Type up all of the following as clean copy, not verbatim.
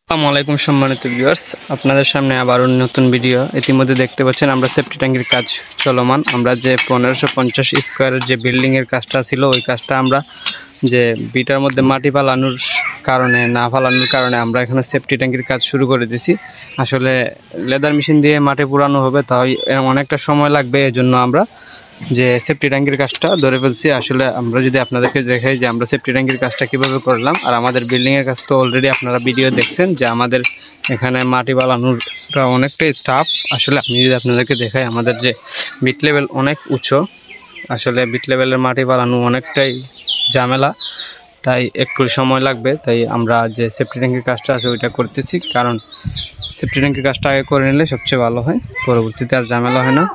আসসালামু আলাইকুম সম্মানিত ভিউয়ার্স, আপনাদের সামনে আবারও নতুন ভিডিও। ইতিমধ্যে দেখতে পাচ্ছেন আমরা সেফটি ট্যাঙ্কির কাজ চলমান। আমরা যে 1550 স্কোয়ারের যে বিল্ডিংয়ের কাজটা ছিল, ওই কাজটা আমরা যে বিটার মধ্যে মাটি ফালানোর কারণে আমরা এখানে সেফটি ট্যাঙ্কির কাজ শুরু করে দিয়েছি। আসলে লেদার মেশিন দিয়ে মাটি পুরানো হবে, তাই অনেকটা সময় লাগবে। এজন্য আমরা যে সেফটি ট্যাঙ্কির কাজটা ধরে ফেলছি। আসলে আমরা যদি আপনাদেরকে দেখাই যে আমরা সেফটি ট্যাঙ্কির কাজটা কীভাবে করলাম, আর আমাদের বিল্ডিংয়ের কাজ তো অলরেডি আপনারা ভিডিও দেখছেন যে আমাদের এখানে মাটি বানানোটা অনেকটাই টাফ। আসলে আমি যদি আপনাদেরকে দেখাই, আমাদের যে বিট লেভেল অনেক উঁচু। আসলে বিট লেভেলের মাটি বানানো অনেকটাই ঝামেলা, তাই একটু সময় লাগবে। তাই আমরা যে সেফটি ট্যাঙ্কির কাজটা আছে ওইটা করতেছি, কারণ সেফটি ট্যাঙ্কির কাজটা আগে করে নিলে সবচেয়ে ভালো হয়, পরবর্তীতে আর ঝামেলা হয় না।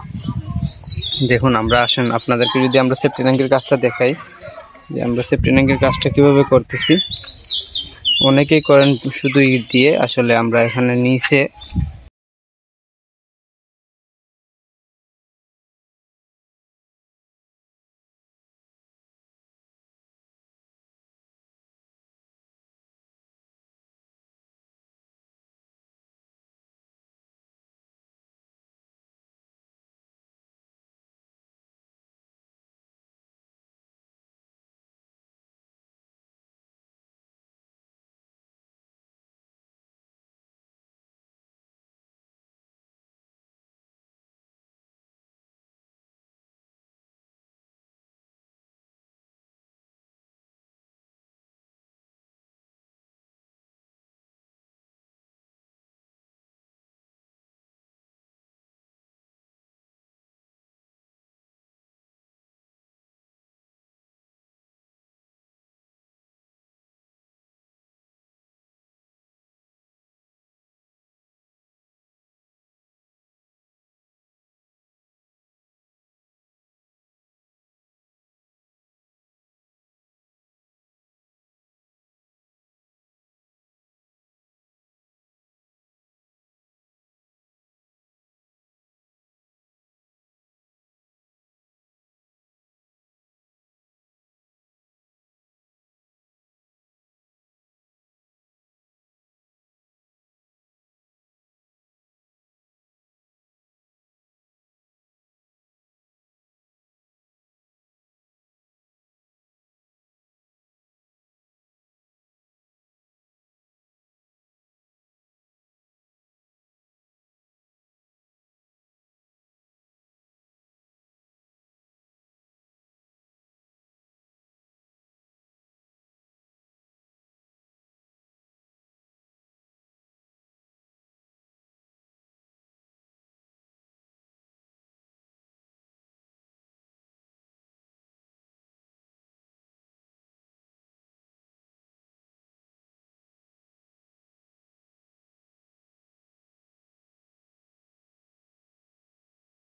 দেখুন, আমরা আসেন আপনাদেরকে যদি আমরা সেফটি ট্যাঙ্কির কাজটা দেখাই, যে আমরা সেফটি ট্যাঙ্কির কাজটা কীভাবে করতেছি। অনেকেই করেন শুধু ইট দিয়ে, আসলে আমরা এখানে নিচে